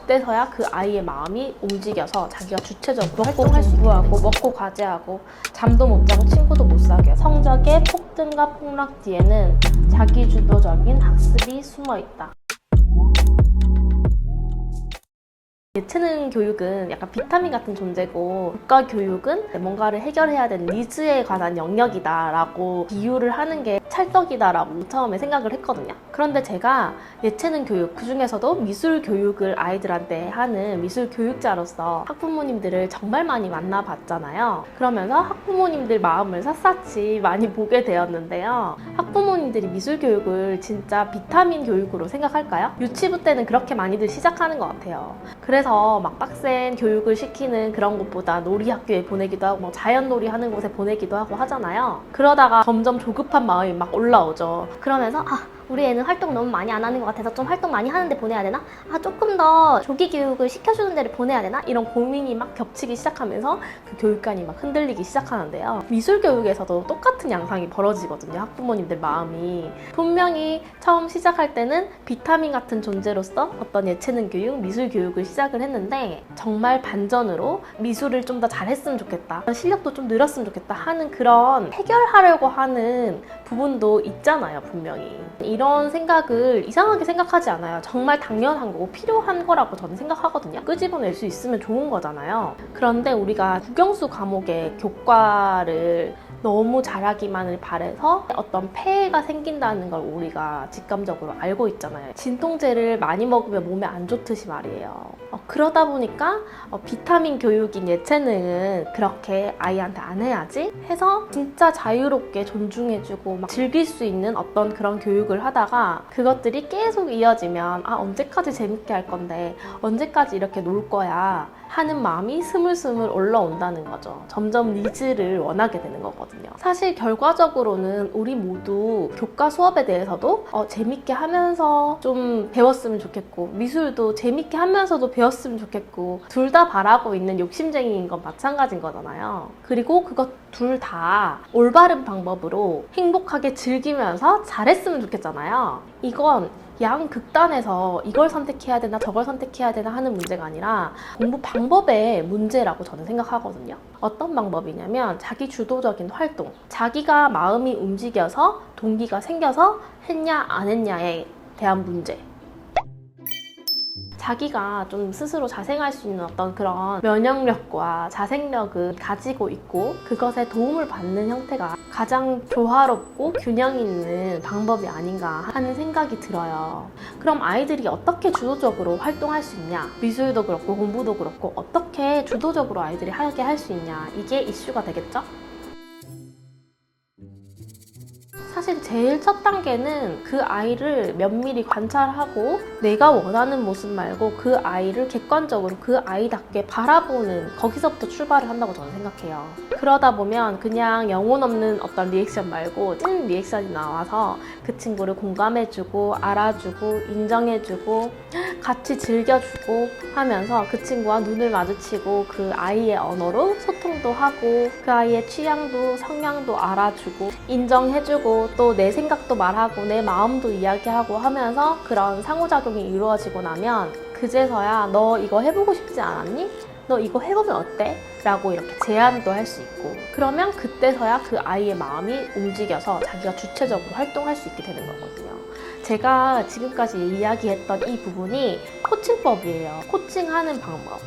그때서야 그 아이의 마음이 움직여서 자기가 주체적으로 활동할 수 있고 먹고 과제하고 잠도 못 자고 친구도 못 사귀어요. 성적의 폭등과 폭락 뒤에는 자기주도적인 학습이 숨어 있다. 예체능 교육은 약간 비타민 같은 존재고 국가 교육은 뭔가를 해결해야 되는 니즈에 관한 영역이다라고 비유를 하는 게 찰떡이다라고 처음에 생각을 했거든요. 그런데 제가 예체능 교육, 그중에서도 미술 교육을 아이들한테 하는 미술 교육자로서 학부모님들을 정말 많이 만나봤잖아요. 그러면서 학부모님들 마음을 샅샅이 많이 보게 되었는데요. 학부모님들이 미술 교육을 진짜 비타민 교육으로 생각할까요? 유치부 때는 그렇게 많이들 시작하는 것 같아요. 그래서 막 빡센 교육을 시키는 그런 곳보다 놀이학교에 보내기도 하고 자연놀이 하는 곳에 보내기도 하고 하잖아요. 그러다가 점점 조급한 마음이 막 올라오죠. 그러면서 우리 애는 활동 너무 많이 안 하는 것 같아서 좀 활동 많이 하는 데 보내야 되나? 조금 더 조기 교육을 시켜주는 데를 보내야 되나? 이런 고민이 막 겹치기 시작하면서 그 교육관이 막 흔들리기 시작하는데요. 미술 교육에서도 똑같은 양상이 벌어지거든요. 학부모님들 마음이. 분명히 처음 시작할 때는 비타민 같은 존재로서 어떤 예체능 교육, 미술 교육을 시작을 했는데 정말 반전으로 미술을 좀 더 잘했으면 좋겠다, 실력도 좀 늘었으면 좋겠다 하는 그런 해결하려고 하는 부분도 있잖아요, 분명히. 이런 생각을 이상하게 생각하지 않아요. 정말 당연한 거고 필요한 거라고 저는 생각하거든요. 끄집어낼 수 있으면 좋은 거잖아요. 그런데 우리가 국영수 과목의 교과를 너무 잘하기만을 바래서 어떤 폐해가 생긴다는 걸 우리가 직감적으로 알고 있잖아요. 진통제를 많이 먹으면 몸에 안 좋듯이 말이에요. 그러다 보니까 비타민 교육인 예체능은 그렇게 아이한테 안 해야지 해서 진짜 자유롭게 존중해주고 막 즐길 수 있는 어떤 그런 교육을 하다가 그것들이 계속 이어지면 언제까지 재밌게 할 건데, 언제까지 이렇게 놀 거야 하는 마음이 스물스물 올라온다는 거죠. 점점 니즈를 원하게 되는 거거든요. 사실 결과적으로는 우리 모두 교과 수업에 대해서도 재밌게 하면서 좀 배웠으면 좋겠고, 미술도 재밌게 하면서도 배웠으면 좋겠고, 둘 다 바라고 있는 욕심쟁이인 건 마찬가지인 거잖아요. 그리고 그것 둘 다 올바른 방법으로 행복하게 즐기면서 잘했으면 좋겠잖아요. 이건 양극단에서 이걸 선택해야 되나 저걸 선택해야 되나 하는 문제가 아니라 공부 방법의 문제라고 저는 생각하거든요. 어떤 방법이냐면 자기 주도적인 활동, 자기가 마음이 움직여서 동기가 생겨서 했냐 안 했냐에 대한 문제. 자기가 좀 스스로 자생할 수 있는 어떤 그런 면역력과 자생력을 가지고 있고 그것에 도움을 받는 형태가 가장 조화롭고 균형 있는 방법이 아닌가 하는 생각이 들어요. 그럼 아이들이 어떻게 주도적으로 활동할 수 있냐? 미술도 그렇고 공부도 그렇고 어떻게 주도적으로 아이들이 하게 할 수 있냐? 이게 이슈가 되겠죠? 사실 제일 첫 단계는 그 아이를 면밀히 관찰하고 내가 원하는 모습 말고 그 아이를 객관적으로 그 아이답게 바라보는, 거기서부터 출발을 한다고 저는 생각해요. 그러다 보면 그냥 영혼 없는 어떤 리액션 말고 찐 리액션이 나와서 그 친구를 공감해주고 알아주고 인정해주고 같이 즐겨주고 하면서 그 친구와 눈을 마주치고 그 아이의 언어로 소통도 하고 그 아이의 취향도 성향도 알아주고 인정해주고 또 내 생각도 말하고 내 마음도 이야기하고 하면서 그런 상호작용이 이루어지고 나면 그제서야 너 이거 해보고 싶지 않았니? 너 이거 해보면 어때? 라고 이렇게 제안도 할 수 있고, 그러면 그때서야 그 아이의 마음이 움직여서 자기가 주체적으로 활동할 수 있게 되는 거거든요. 제가 지금까지 이야기했던 이 부분이 코칭법이에요. 코칭하는 방법.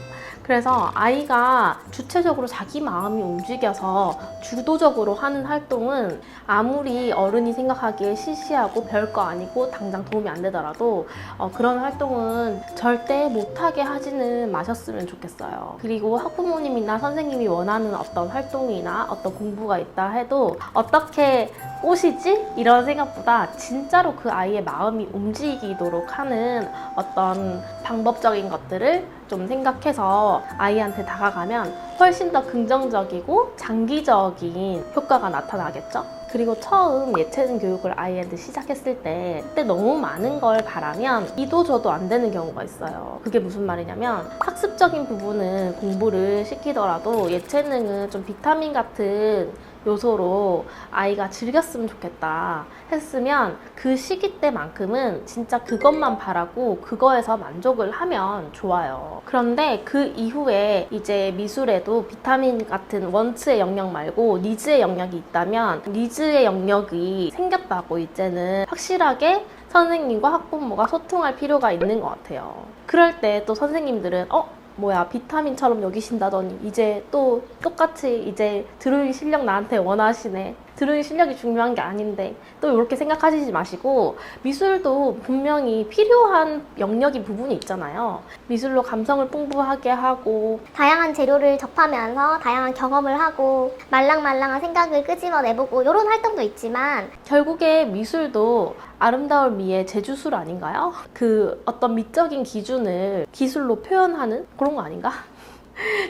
그래서 아이가 주체적으로 자기 마음이 움직여서 주도적으로 하는 활동은 아무리 어른이 생각하기에 시시하고 별거 아니고 당장 도움이 안 되더라도 그런 활동은 절대 못하게 하지는 마셨으면 좋겠어요. 그리고 학부모님이나 선생님이 원하는 어떤 활동이나 어떤 공부가 있다 해도 어떻게 꼬시지? 이런 생각보다 진짜로 그 아이의 마음이 움직이도록 하는 어떤 방법적인 것들을 좀 생각해서 아이한테 다가가면 훨씬 더 긍정적이고 장기적인 효과가 나타나겠죠? 그리고 처음 예체능 교육을 아이한테 시작했을 때 그때 너무 많은 걸 바라면 이도저도 안 되는 경우가 있어요. 그게 무슨 말이냐면 학습적인 부분은 공부를 시키더라도 예체능은 좀 비타민 같은 요소로 아이가 즐겼으면 좋겠다 했으면 그 시기 때만큼은 진짜 그것만 바라고 그거에서 만족을 하면 좋아요. 그런데 그 이후에 이제 미술에도 비타민 같은 원츠의 영역 말고 니즈의 영역이 있다면 니즈의 영역이 생겼다고 이제는 확실하게 선생님과 학부모가 소통할 필요가 있는 것 같아요. 그럴 때 또 선생님들은 뭐야 비타민처럼 여기신다더니 이제 또 똑같이 이제 드로잉 실력 나한테 원하시네. 드로잉 실력이 중요한 게 아닌데 또 이렇게 생각하시지 마시고 미술도 분명히 필요한 영역인 부분이 있잖아요. 미술로 감성을 풍부하게 하고 다양한 재료를 접하면서 다양한 경험을 하고 말랑말랑한 생각을 끄집어내보고 이런 활동도 있지만 결국에 미술도 아름다울 미의 제주술 아닌가요? 그 어떤 미적인 기준을 기술로 표현하는 그런 거 아닌가?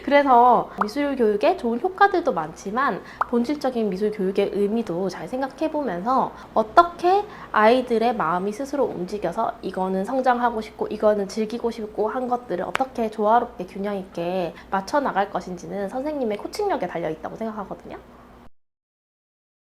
그래서 미술 교육에 좋은 효과들도 많지만 본질적인 미술 교육의 의미도 잘 생각해보면서 어떻게 아이들의 마음이 스스로 움직여서 이거는 성장하고 싶고 이거는 즐기고 싶고 한 것들을 어떻게 조화롭게 균형 있게 맞춰 나갈 것인지는 선생님의 코칭력에 달려있다고 생각하거든요.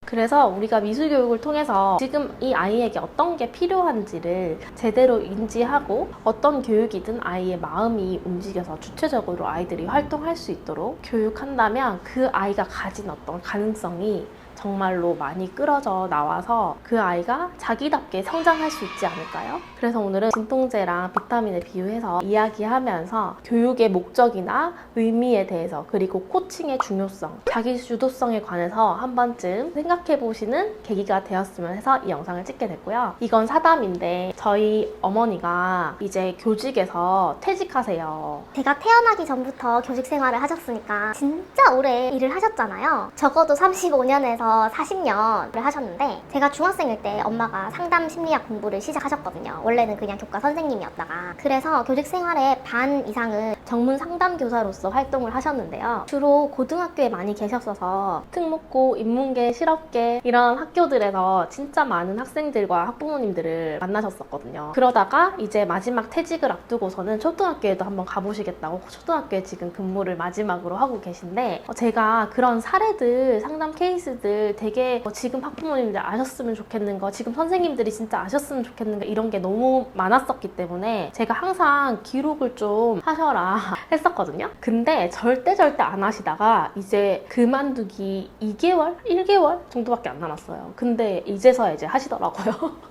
그래서 우리가 미술 교육을 통해서 지금 이 아이에게 어떤 게 필요한지를 제대로 인지하고 어떤 교육이든 아이의 마음이 움직여서 주체적으로 아이들이 활동할 수 있도록 교육한다면 그 아이가 가진 어떤 가능성이 정말로 많이 끌어져 나와서 그 아이가 자기답게 성장할 수 있지 않을까요? 그래서 오늘은 진통제랑 비타민을 비유해서 이야기하면서 교육의 목적이나 의미에 대해서 그리고 코칭의 중요성, 자기 주도성에 관해서 한 번쯤 생각해 보시는 계기가 되었으면 해서 이 영상을 찍게 됐고요. 이건 사담인데 저희 어머니가 이제 교직에서 퇴직하세요. 제가 태어나기 전부터 교직 생활을 하셨으니까 진짜 오래 일을 하셨잖아요. 적어도 35년에서 40년을 하셨는데 제가 중학생일 때 엄마가 상담 심리학 공부를 시작하셨거든요. 원래는 그냥 교과 선생님이었다가 그래서 교직 생활의 반 이상은 전문 상담 교사로서 활동을 하셨는데요. 주로 고등학교에 많이 계셨어서 특목고, 인문계, 실업계 이런 학교들에서 진짜 많은 학생들과 학부모님들을 만나셨었거든요. 그러다가 이제 마지막 퇴직을 앞두고서는 초등학교에도 한번 가보시겠다고 초등학교에 지금 근무를 마지막으로 하고 계신데 제가 그런 사례들, 상담 케이스들 되게 지금 학부모님들 아셨으면 좋겠는 거, 지금 선생님들이 진짜 아셨으면 좋겠는 거 이런 게 너무 많았었기 때문에 제가 항상 기록을 좀 하셔라 했었거든요. 근데 절대 안 하시다가 이제 그만두기 2개월? 1개월 정도밖에 안 남았어요. 근데 이제서야 이제 하시더라고요.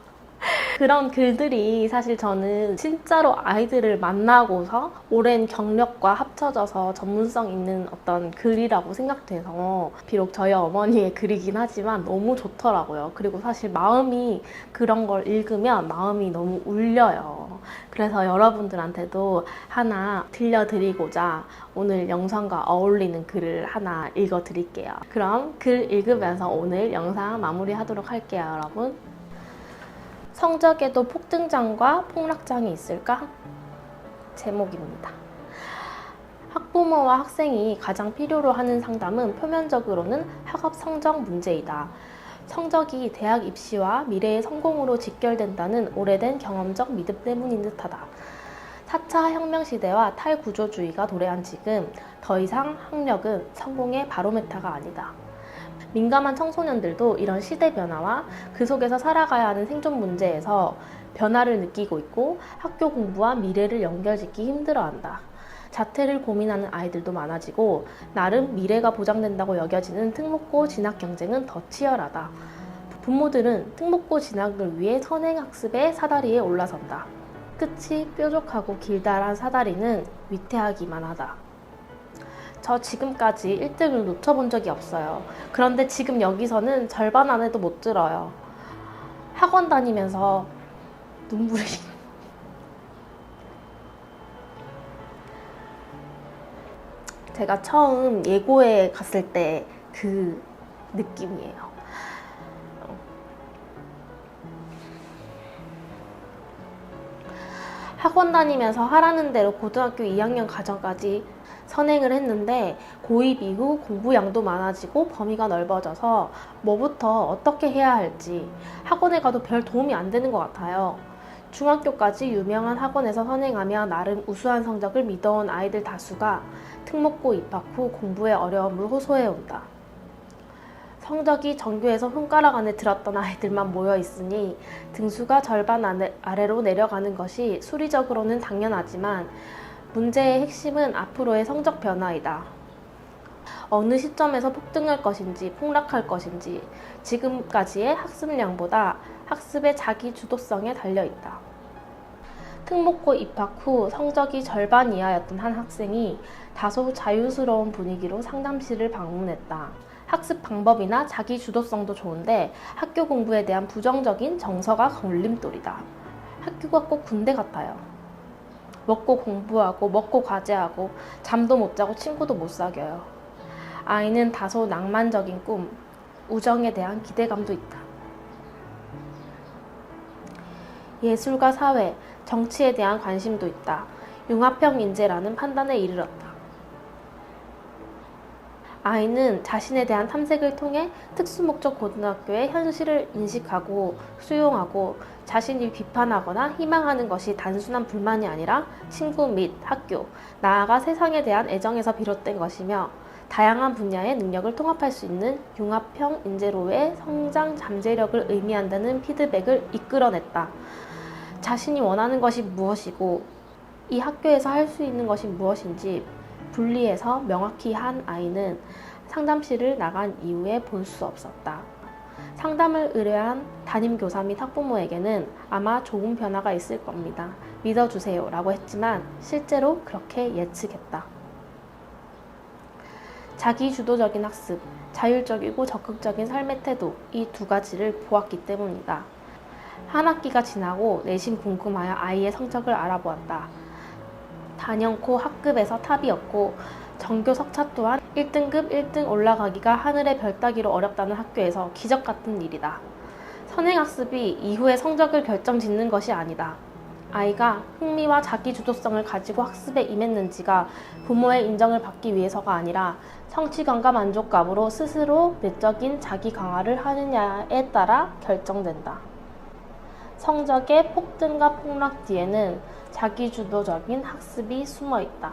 그런 글들이 사실 저는 진짜로 아이들을 만나고서 오랜 경력과 합쳐져서 전문성 있는 어떤 글이라고 생각돼서 비록 저희 어머니의 글이긴 하지만 너무 좋더라고요. 그리고 사실 마음이 그런 걸 읽으면 마음이 너무 울려요. 그래서 여러분들한테도 하나 들려드리고자 오늘 영상과 어울리는 글을 하나 읽어드릴게요. 그럼 글 읽으면서 오늘 영상 마무리하도록 할게요, 여러분. 성적에도 폭등장과 폭락장이 있을까? 제목입니다. 학부모와 학생이 가장 필요로 하는 상담은 표면적으로는 학업 성적 문제이다. 성적이 대학 입시와 미래의 성공으로 직결된다는 오래된 경험적 믿음 때문인 듯하다. 4차 혁명시대와 탈구조주의가 도래한 지금 더 이상 학력은 성공의 바로메타가 아니다. 민감한 청소년들도 이런 시대 변화와 그 속에서 살아가야 하는 생존 문제에서 변화를 느끼고 있고 학교 공부와 미래를 연결짓기 힘들어한다. 자퇴를 고민하는 아이들도 많아지고 나름 미래가 보장된다고 여겨지는 특목고 진학 경쟁은 더 치열하다. 부모들은 특목고 진학을 위해 선행학습의 사다리에 올라선다. 끝이 뾰족하고 길다란 사다리는 위태하기만 하다. 저 지금까지 1등을 놓쳐본 적이 없어요. 그런데 지금 여기서는 절반 안에도 못 들어요. 학원 다니면서 눈물이 제가 처음 예고에 갔을 때 그 느낌이에요. 학원 다니면서 하라는 대로 고등학교 2학년 과정까지 선행을 했는데 고2 이후 공부량도 많아지고 범위가 넓어져서 뭐부터 어떻게 해야 할지 학원에 가도 별 도움이 안 되는 것 같아요. 중학교까지 유명한 학원에서 선행하며 나름 우수한 성적을 믿어온 아이들 다수가 특목고 입학 후 공부에 어려움을 호소해온다. 성적이 전교에서 손가락 안에 들었던 아이들만 모여 있으니 등수가 절반 아래로 내려가는 것이 수리적으로는 당연하지만 문제의 핵심은 앞으로의 성적 변화이다. 어느 시점에서 폭등할 것인지 폭락할 것인지 지금까지의 학습량보다 학습의 자기 주도성에 달려있다. 특목고 입학 후 성적이 절반 이하였던 한 학생이 다소 자유스러운 분위기로 상담실을 방문했다. 학습 방법이나 자기 주도성도 좋은데 학교 공부에 대한 부정적인 정서가 걸림돌이다. 학교가 꼭 군대 같아요. 먹고 공부하고 먹고 과제하고 잠도 못 자고 친구도 못 사귀어요. 아이는 다소 낭만적인 꿈, 우정에 대한 기대감도 있다. 예술과 사회, 정치에 대한 관심도 있다. 융합형 인재라는 판단에 이르렀다. 아이는 자신에 대한 탐색을 통해 특수목적 고등학교의 현실을 인식하고 수용하고 자신이 비판하거나 희망하는 것이 단순한 불만이 아니라 친구 및 학교, 나아가 세상에 대한 애정에서 비롯된 것이며 다양한 분야의 능력을 통합할 수 있는 융합형 인재로의 성장 잠재력을 의미한다는 피드백을 이끌어냈다. 자신이 원하는 것이 무엇이고 이 학교에서 할 수 있는 것이 무엇인지 분리해서 명확히 한 아이는 상담실을 나간 이후에 볼 수 없었다. 상담을 의뢰한 담임교사 및 학부모에게는 아마 좋은 변화가 있을 겁니다. 믿어주세요 라고 했지만 실제로 그렇게 예측했다. 자기주도적인 학습, 자율적이고 적극적인 삶의 태도 이 두 가지를 보았기 때문이다. 한 학기가 지나고 내심 궁금하여 아이의 성적을 알아보았다. 단연코 학급에서 탑이었고 전교 석차 또한 1등급 1등 올라가기가 하늘의 별 따기로 어렵다는 학교에서 기적 같은 일이다. 선행학습이 이후의 성적을 결정짓는 것이 아니다. 아이가 흥미와 자기주도성을 가지고 학습에 임했는지가 부모의 인정을 받기 위해서가 아니라 성취감과 만족감으로 스스로 내적인 자기 강화를 하느냐에 따라 결정된다. 성적의 폭등과 폭락 뒤에는 자기주도적인 학습이 숨어 있다.